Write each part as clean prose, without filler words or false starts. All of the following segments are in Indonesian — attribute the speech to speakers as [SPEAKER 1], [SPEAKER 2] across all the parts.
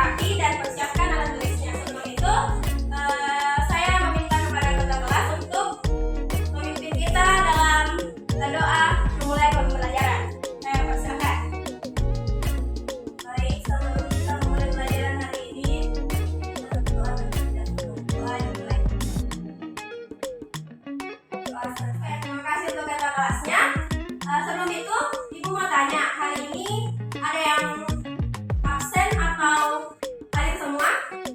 [SPEAKER 1] rapi dan persiapkan alat tulisnya. Sebelum itu, saya meminta kepada anggota kelas untuk memimpin kita dalam doa memulai pembelajaran. Saya persilakan. Baik, sebelum kita memulai pelajaran hari ini, kita berdoa dan doa dimulai. Terima kasih untuk kakak kelasnya. Sebelum itu, Ibu mau tanya, hari ini ada yang absen atau hadir semua?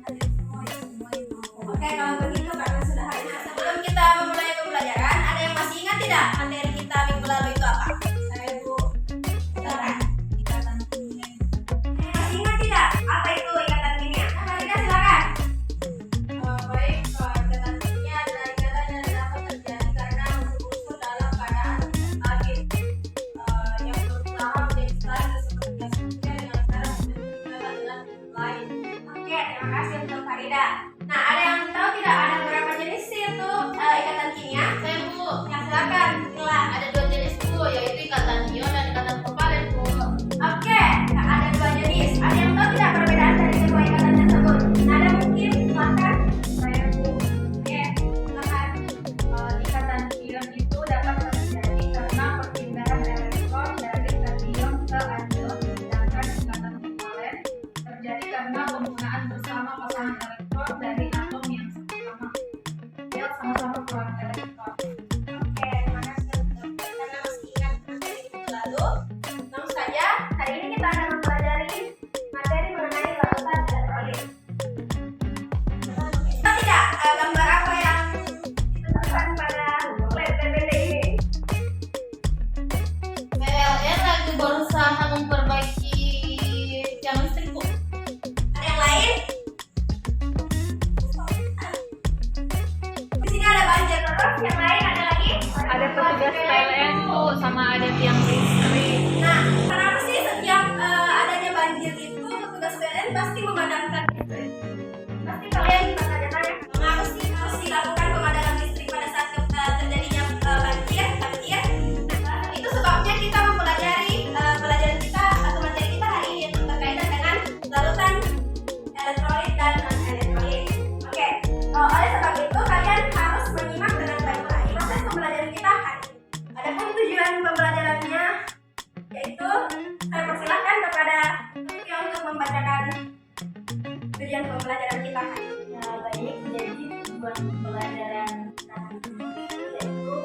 [SPEAKER 1] Hadir semua, ya semua itu. Oke, kalau begitu karena sudah hadir. Sebelum kita memulai pembelajaran, ada yang masih ingat tidak materi kita minggu lalu itu apa? Saya Ibu. Silakan. Ikatan kimia. Masih ingat tidak apa itu ikatan kimia? Farida silakan. Baik, ikatan kimia adalah ikatan yang dapat terjadi karena unsur-unsur dalam keadaan stabil yang berusaha menjadi stabil seperti gas kimia dengan cara berhubungan dengan lain. Oke, terima kasih untuk Farida. Nah, ada yang tahu tidak ada beberapa jenis sih itu ikatan kimia?
[SPEAKER 2] Saya Bu,
[SPEAKER 1] Ya, silakan. Mila.
[SPEAKER 2] ada 2 jenis Bu, yaitu ikatan ion dan ikatan kovalen Bu.
[SPEAKER 1] Oke, ada 2 jenis. Ada yang tahu tidak perbedaan dari kedua ikatan tersebut? Nah, ada mungkin silakan.
[SPEAKER 2] Saya Bu,
[SPEAKER 1] Oke, silakan.
[SPEAKER 2] ikatan ion itu dapat terjadi karena perpindahan elektron dari kation ke anion, sedangkan ikatan kovalen terjadi karena penggunaan bersama pasangan elektron dari atom yang sama. Dia sama-sama keluar elektron.
[SPEAKER 1] Oke, terima kasih untuk karena masih ingat materi minggu lalu. Langsung saja, hari ini kita akan mempelajari materi mengenai larutan elektrolit. Tahu tidak gambar apa yang ditentukan pada led PPT ini?
[SPEAKER 2] PLN lagi berusaha memperbaiki tiang listrik Bu.
[SPEAKER 1] Ada yang lain? Di sini ada banjir terus. Yang lain ada lagi?
[SPEAKER 2] Ada petugas PLN Bu, sama ada tiang listrik.
[SPEAKER 1] Nah, kenapa sih setiap adanya banjir itu petugas PLN pasti memadamkan listrik? Pasti kalian bertanya-tanya, mengapa sih harus dilakukan pemadaman listrik pada saat terjadinya banjir? Nah, itu sebabnya kita mempelajari pelajaran kita atau materi kita hari ini yang berkaitan dengan larutan elektrolit dan non elektrolit. Oke, oleh sebab itu kalian harus menyimak dengan baik-baik proses pembelajaran kita hari ini. Adapun tujuan pembelajarannya yaitu saya persilahkan kepada Sofia untuk membacakan tujuan pembelajaran kita hari ini.
[SPEAKER 3] Ya, baik, jadi tujuan pembelajaran kita hari ini yaitu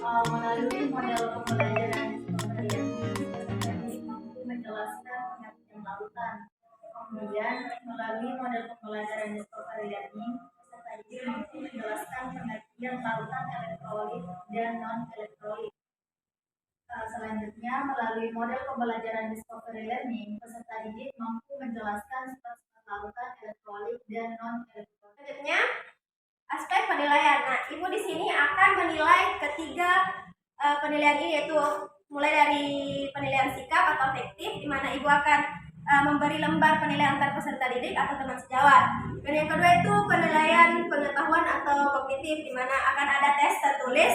[SPEAKER 3] melalui model pembelajaran seperti ini peserta didik mampu menjelaskan pengertian lautan. Kemudian melalui model pembelajaran discovery learning peserta didik mampu menjelaskan pengertian lautan elektrolit dan non elektrolit. Selanjutnya, melalui model pembelajaran discovery learning peserta didik mampu menjelaskan sifat-sifat lautan elektrolit dan non elektrolit.
[SPEAKER 1] Selanjutnya, aspek penilaian. Nah, Ibu di sini akan menilai ketiga penilaian ini, yaitu mulai dari penilaian sikap atau afektif, di mana Ibu akan memberi lembar penilaian antar peserta didik atau teman sejawat. Dan yang kedua itu penilaian pengetahuan atau kognitif, di mana akan ada tes tertulis,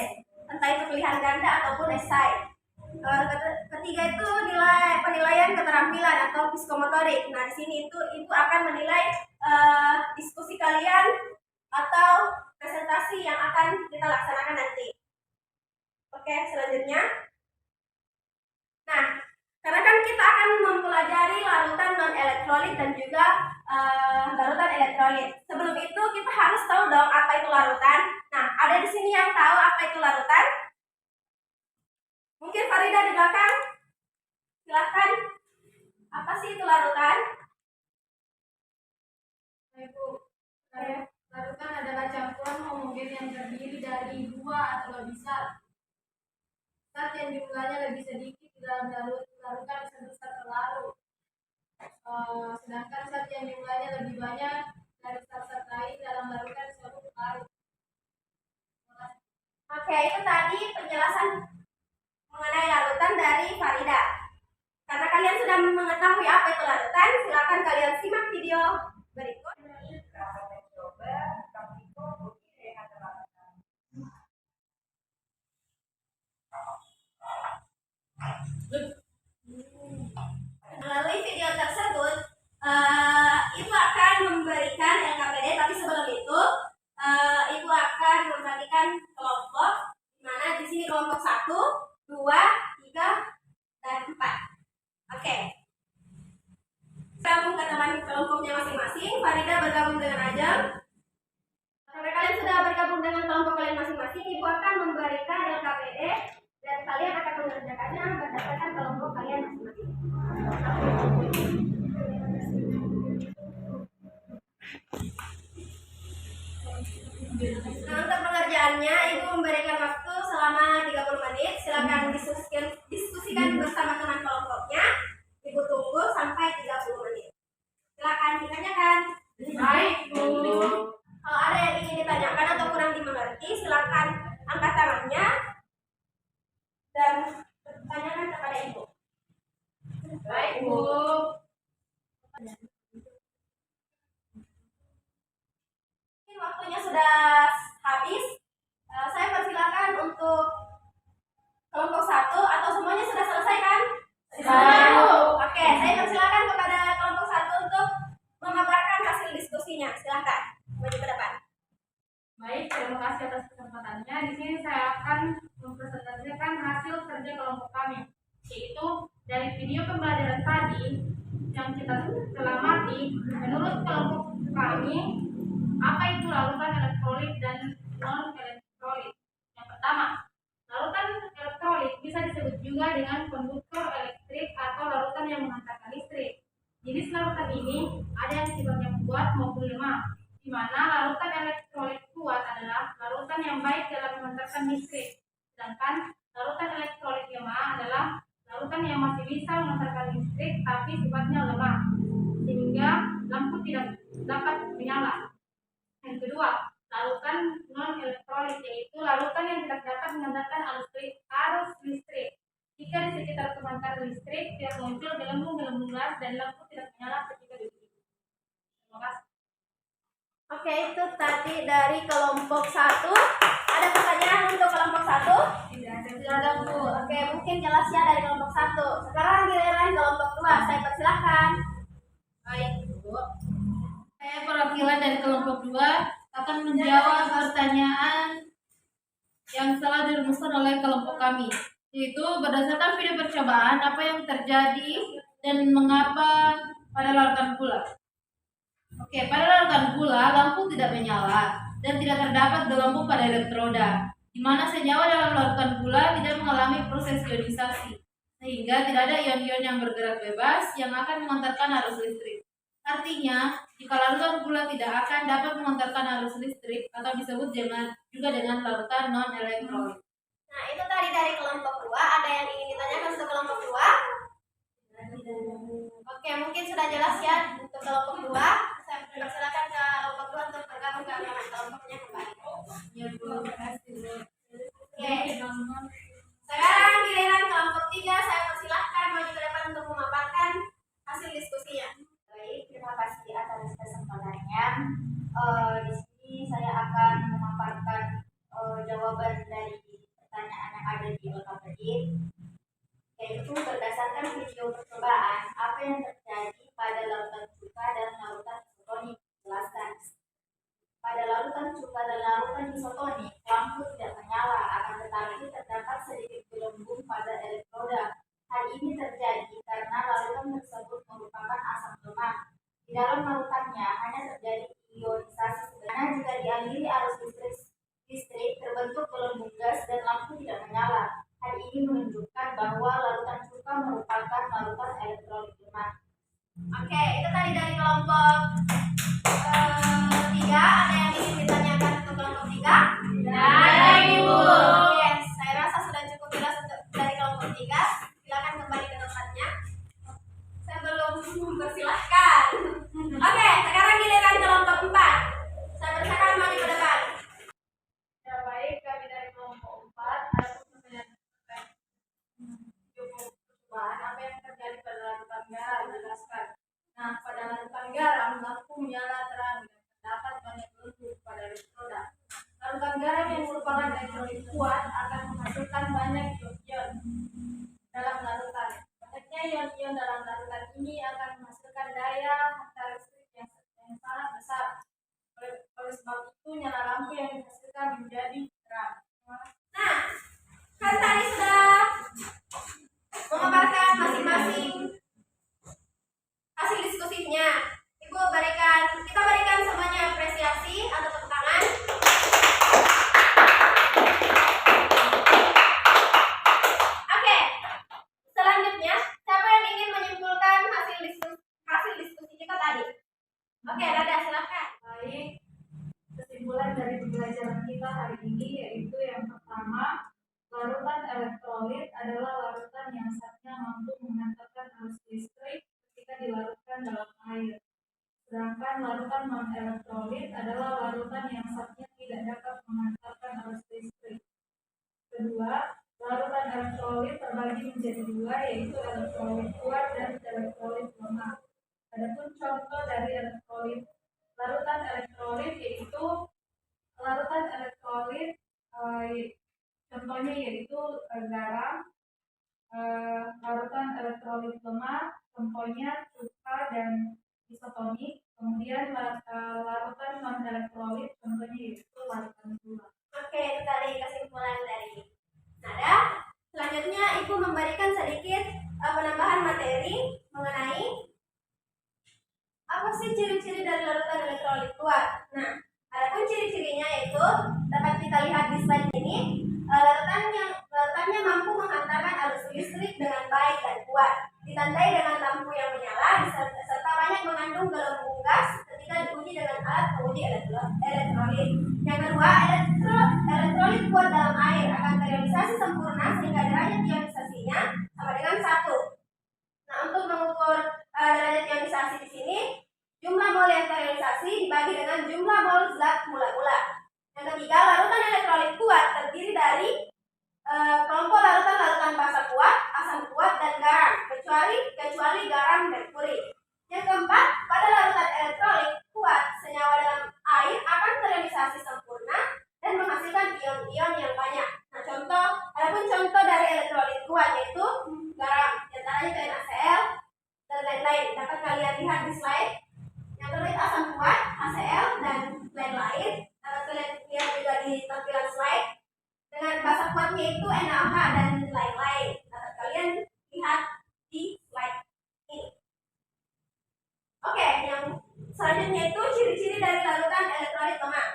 [SPEAKER 1] entah itu pilihan ganda ataupun esai. Ketiga itu nilai penilaian keterampilan atau psikomotorik. Nah, di sini itu Ibu akan menilai diskusi kalian atau presentasi yang akan kita laksanakan nanti. Oke, selanjutnya. Nah, karena kan kita akan mempelajari larutan non elektrolit dan juga larutan elektrolit. Sebelum itu kita harus tahu dong apa itu larutan. Nah, ada di sini yang tahu apa itu larutan? Mungkin Farida di belakang. Silakan. Apa sih itu larutan?
[SPEAKER 2] Ibu, larutan adalah campuran homogen yang terdiri dari 2 atau lebih zat. Zat yang jumlahnya lebih sedikit di dalam larutan disebut zat terlarut. Sedangkan zat yang jumlahnya lebih banyak dari zat-zat lain dalam larutan disebut larut.
[SPEAKER 1] Oke, itu tadi penjelasan mengenai larutan dari Farida. Karena kalian sudah mengetahui apa itu larutan, silakan kalian simak video berikut. Melalui video tersebut, Ibu kelompoknya masing-masing. Farida bergabung dengan Ajeng. Sampai kalian sudah bergabung dengan kelompok kalian masing-masing, Ibu akan memberikan LKPD dan kalian akan mengerjakannya berdasarkan kelompok kalian masing-masing. Nah, untuk pengerjaannya, Ibu memberikan waktu selama 30 menit. Silakan diskusikan bersama teman kelompoknya. Ibu tunggu sampai 30 menit. Silakan ditanyakan.
[SPEAKER 2] Baik, Bu.
[SPEAKER 1] Kalau ada yang ingin ditanyakan atau kurang dimengerti, silakan angkat tangannya dan tanyakan kepada Ibu.
[SPEAKER 2] Baik, Bu.
[SPEAKER 1] Mungkin waktunya sudah habis. Saya persilakan untuk kelompok 1 atau semuanya sudah selesai kan?
[SPEAKER 2] Sudah.
[SPEAKER 1] Oke, saya persilakan kepada kelompok 1 untuk memaparkan hasil diskusinya. Silakan maju ke depan.
[SPEAKER 2] Baik, terima kasih atas kesempatannya. Di sini saya akan mempresentasikan hasil kerja kelompok kami, yaitu dari video pembelajaran tadi yang kita telah amati. Menurut kelompok kami, apa itu larutan elektrolit dan non elektrolit? Yang pertama, larutan elektrolit bisa disebut juga dengan konduktor elektrik atau larutan yang menghantarkan listrik. Jenis larutan ini ada yang sifatnya kuat maupun lemah, di mana larutan elektrolit kuat adalah larutan yang baik dalam menghantarkan listrik, sedangkan larutan elektrolit lemah adalah larutan yang masih bisa menghantarkan listrik tapi sifatnya lemah, sehingga lampu tidak dapat menyala. Yang kedua, larutan non elektrolit, yaitu larutan yang tidak dapat menghantarkan arus listrik. Jika di sekitar pemancar listrik tidak muncul gelembung-gelembung gas dan lampu tidak menyala ketika ditutup. Terima kasih.
[SPEAKER 1] Oke, itu tadi dari kelompok 1. Ada pertanyaan untuk kelompok 1? Tidak ada, Bu. Oke, mungkin jelasnya dari kelompok 1. Sekarang giliran kelompok 2. Saya persilakan.
[SPEAKER 2] Baik, Bu. Saya perwakilan dari kelompok 2 akan menjawab pertanyaan yang telah dirumuskan oleh kelompok kami, yaitu berdasarkan video percobaan apa yang terjadi dan mengapa pada larutan gula. Oke, pada larutan gula lampu tidak menyala dan tidak terdapat gelembung pada elektroda, di mana senyawa dalam larutan gula tidak mengalami proses ionisasi, sehingga tidak ada ion-ion yang bergerak bebas yang akan mengantarkan arus listrik. Artinya, jika larutan gula tidak akan dapat mengantarkan arus listrik atau disebut juga dengan larutan non-elektrolit.
[SPEAKER 1] Nah, itu tadi dari kelompok 2. Ada yang ingin ditanyakan untuk kelompok 2? Oke, mungkin sudah jelas ya untuk kelompok 2. Saya persilakan ke kelompok 2 untuk bergabung ke kelompoknya kembali.
[SPEAKER 2] Ya, Bu. Terima kasih.
[SPEAKER 1] Oke. Sekarang giliran kelompok 3. Saya persilahkan maju ke depan untuk memaparkan hasil diskusinya.
[SPEAKER 3] Baik, terima kasih atas kesempatannya. Di sini saya akan memaparkan jawaban dari pertanyaan yang ada di LKPD, yaitu berdasarkan video percobaan apa yang terjadi pada larutan cuka dan larutan isotonik. Jelaskan. Pada larutan cuka dan larutan isotonik, lampu tidak menyala, akan tetapi terdapat sedikit gelembung pada elektroda. Hal ini terjadi karena larutan tersebut merupakan asam lemah. Di dalam larutannya hanya terjadi ionisasi, karena jika dialiri arus listrik terbentuk gelembung gas dan lampu tidak menyala. Hal ini menunjukkan bahwa larutan cuka merupakan larutan elektrolit lemah.
[SPEAKER 1] Oke, itu tadi dari kelompok 3. Ada yang ingin ditanyakan untuk kelompok 3?
[SPEAKER 2] Ada, Ibu.
[SPEAKER 1] Oke, saya rasa sudah cukup jelas untuk dari kelompok 3. Silakan kembali ke tempatnya. Saya belum mempersilahkan. Oke, sekarang giliran kelompok 4. Saya persilakan maju ke depan.
[SPEAKER 2] Ya, baik, kami dari kelompok 4 ada pertanyaan percobaan apa yang terjadi pada larutan garam. Jelaskan. Nah, pada larutan garam lampu menyala terang dan terdapat banyak gelembung pada elektroda. Larutan garam yang merupakan elektrolit kuat akan menghasilkan banyak ion-ion dalam larutan. Banyaknya ion-ion dalam larutan ini akan menghasilkan daya hantar listrik yang sangat besar. Oleh sebab itu, nyala lampu yang dihasilkan menjadi terang.
[SPEAKER 1] Nah, kan tadi sudah memaparkan masing-masing hasil diskusinya. Ibu Oke, Rada silakan.
[SPEAKER 2] Baik, kesimpulan dari pembelajaran kita hari ini yaitu yang pertama, larutan elektrolit adalah larutan yang zatnya mampu mengantarkan arus listrik ketika dilarutkan dalam air. Sedangkan larutan non-elektrolit adalah larutan yang zatnya tidak dapat mengantarkan arus listrik. Kedua, larutan elektrolit terbagi menjadi dua, yaitu elektrolit kuat dan elektrolit lemah. Adapun contoh dari elektrolit larutan elektrolit yaitu larutan elektrolit contohnya yaitu garam, larutan elektrolit lemah contohnya cuka dan isotonik, kemudian larutan non elektrolit contohnya yaitu larutan gula.
[SPEAKER 1] Oke, itu tadi kesimpulan dari Nada. Selanjutnya Ibu memberikan sedikit penambahan materi mengenai apa sih ciri-ciri dari larutan elektrolit kuat. Nah, adapun ciri-cirinya yaitu dapat kita lihat di slide ini. Larutannya mampu menghantarkan arus listrik dengan baik dan kuat, ditandai dengan lampu yang menyala serta banyak mengandung gelembung gas ketika diuji dengan alat penguji elektrolit. Yang kedua, elektrolit kuat dalam air akan terionisasi sempurna sehingga derajat ionisasinya sama dengan 1. Nah, untuk mengukur derajat ionisasi di sini, jumlah mol yang terionisasi dibagi dengan jumlah mol zat mula-mula. Yang ketiga, larutan elektrolit kuat terdiri dari kelompok larutan basa kuat, asam kuat, dan garam, kecuali garam merkuri. Yang keempat, pada larutan elektrolit kuat, senyawa dalam air akan terionisasi sempurna dan menghasilkan ion-ion yang banyak. Nah, adapun contoh dari elektrolit kuat yaitu garam, diantaranya NaCl dan lain-lain. Dapat kalian lihat di slide. Yang kedua asam kuat, HCl dan lain-lain. Dapat kalian lihat juga di tampilan slide. Dengan basa kuatnya itu NaOH dan lain-lain. Dapat kalian lihat di slide ini. Oke, yang selanjutnya itu ciri-ciri dari larutan elektrolit lemah.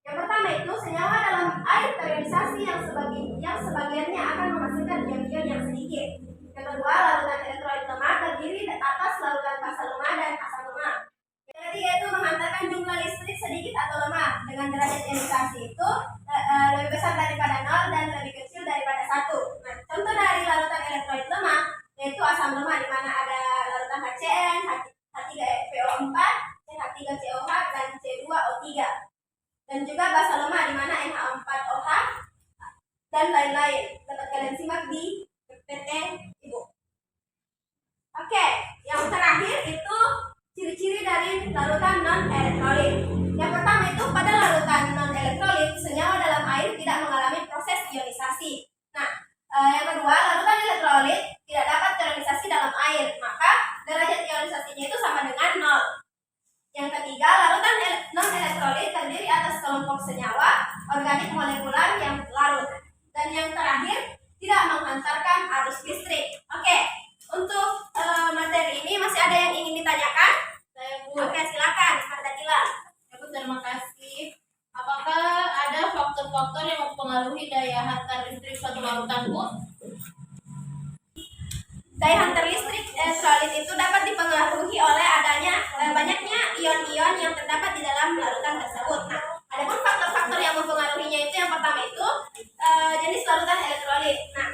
[SPEAKER 1] Yang pertama itu senyawa dalam air terionisasi yang sebagiannya akan menghasilkan ion-ion yang sedikit. Yang kedua, larutan elektrolit lemah terdiri atas larutan basa lemah dan asam lemah. Yang ketiga itu menghantarkan jumlah listrik sedikit atau lemah dengan derajat ionisasi itu lebih besar daripada 0 dan lebih kecil daripada 1. Nah, contoh dari larutan elektrolit lemah yaitu asam lemah di mana ada larutan HCN, H3PO4, CH3COH dan C2O3. Dan juga basa lemah di mana NH4OH dan lain-lain. Dapat kalian simak di PPT Ibu. Oke, yang terakhir itu ciri-ciri dari larutan non-elektrolit. Yang pertama itu pada larutan non-elektrolit, senyawa dalam air tidak mengalami proses ionisasi. Nah, yang kedua, larutan elektrolit tidak dapat terionisasi dalam air, maka derajat ionisasinya itu sama dengan 0. Yang ketiga, larutan non-elektrolit terdiri atas kelompok senyawa organik molekular yang larut. Dan yang terakhir, tidak menghantarkan arus listrik. Oke, untuk materi ini masih ada yang ingin ditanyakan? Oke, silakan, Mardatila.
[SPEAKER 3] Bu, terima kasih. Apakah ada faktor-faktor yang mempengaruhi daya hantar listrik suatu larutan, Bu?
[SPEAKER 1] Daya hantar listrik elektrolit itu dapat dipengaruhi oleh adanya banyaknya ion-ion yang terdapat di dalam larutan tersebut. Nah, adapun faktor-faktor yang mempengaruhinya itu yang pertama itu jenis larutan elektrolit. Nah,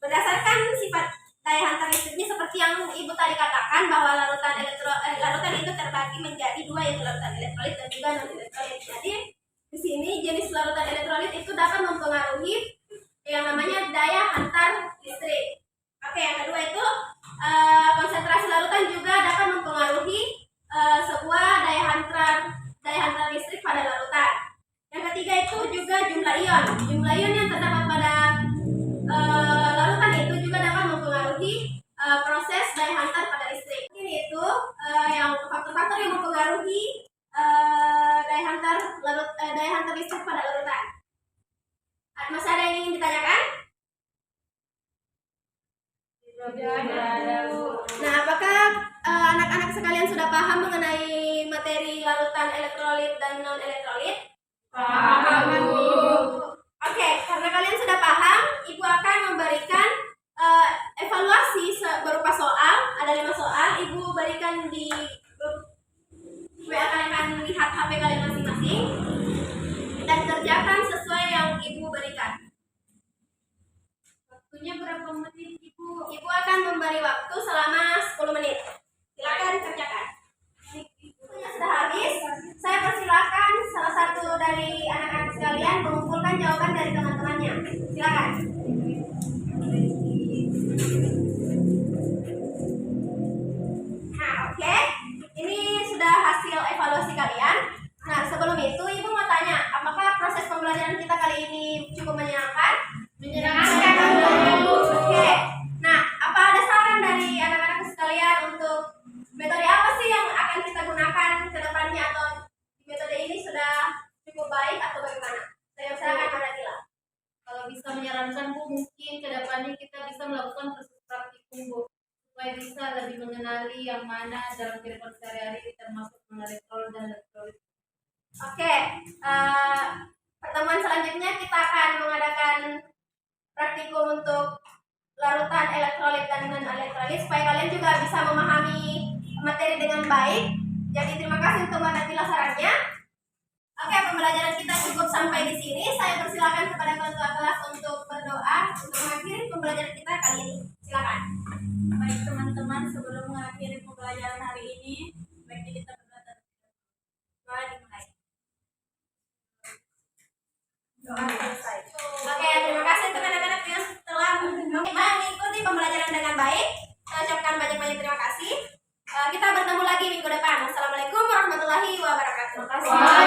[SPEAKER 1] berdasarkan sifat daya hantar listriknya seperti yang Ibu tadi katakan bahwa larutan itu terbagi menjadi dua, yaitu larutan elektrolit dan juga non-elektrolit. Jadi di sini jenis larutan elektrolit itu dapat mempengaruhi yang namanya daya hantar listrik. Oke, yang kedua itu konsentrasi larutan juga dapat mempengaruhi sebuah daya hantar listrik pada larutan. Yang ketiga itu juga jumlah ion. Jumlah ion yang terdapat pada larutan itu juga dapat mempengaruhi proses daya hantar pada listrik. Ini itu yang faktor-faktor yang mempengaruhi daya hantar listrik pada larutan. Masih ada yang ingin ditanyakan? Nah, apakah anak-anak sekalian sudah paham mengenai materi larutan elektrolit dan non-elektrolit?
[SPEAKER 2] Paham, Bu.
[SPEAKER 1] Oke, karena kalian sudah paham, Ibu akan memberikan evaluasi berupa soal. Ada 5 soal, Ibu berikan di grup memberi waktu selama 10 menit. Silakan kerjakan. Waktunya sudah habis. Saya persilakan salah satu dari anak-anak sekalian mengumpulkan jawaban dari teman-temannya. Silakan. Nah, oke. Ini sudah hasil evaluasi kalian. Nah, sebelum itu Ibu mau tanya, apakah proses pembelajaran kita kali ini cukup menyenangkan? Menyenangkan. Oke. Nah, apa ada saran dari anak-anak sekalian untuk metode apa sih yang akan kita gunakan ke depannya, atau metode ini sudah cukup baik atau bagaimana? Saya silakan Maratila.
[SPEAKER 2] Kalau bisa menyarankan Bu, mungkin ke depannya kita bisa melakukan proses praktikum Bu, supaya bisa lebih mengenali yang mana dalam kehidupan sehari-hari, termasuk mengenai elektrol dan elektrolit.
[SPEAKER 1] Oke, pertemuan selanjutnya kita akan mengadakan praktikum untuk larutan elektrolit dan non-elektrolit supaya kalian juga bisa memahami materi dengan baik. Jadi terima kasih untuk Mbak Natila sarannya. Oke, pembelajaran kita cukup sampai di sini. Saya persilakan kepada ketua kelas untuk berdoa untuk mengakhiri pembelajaran kita kali ini. Silakan.
[SPEAKER 3] Baik teman-teman, sebelum mengakhiri pembelajaran hari ini, baiknya kita berdoa.
[SPEAKER 1] Doa dimulai.
[SPEAKER 3] Doa selesai.
[SPEAKER 1] Oke, terima kasih untuk anak-anak yang telah mengikuti pembelajaran dengan baik. Saya ucapkan banyak-banyak terima kasih. Kita bertemu lagi minggu depan. Wassalamualaikum warahmatullahi wabarakatuh.
[SPEAKER 3] Terima kasih.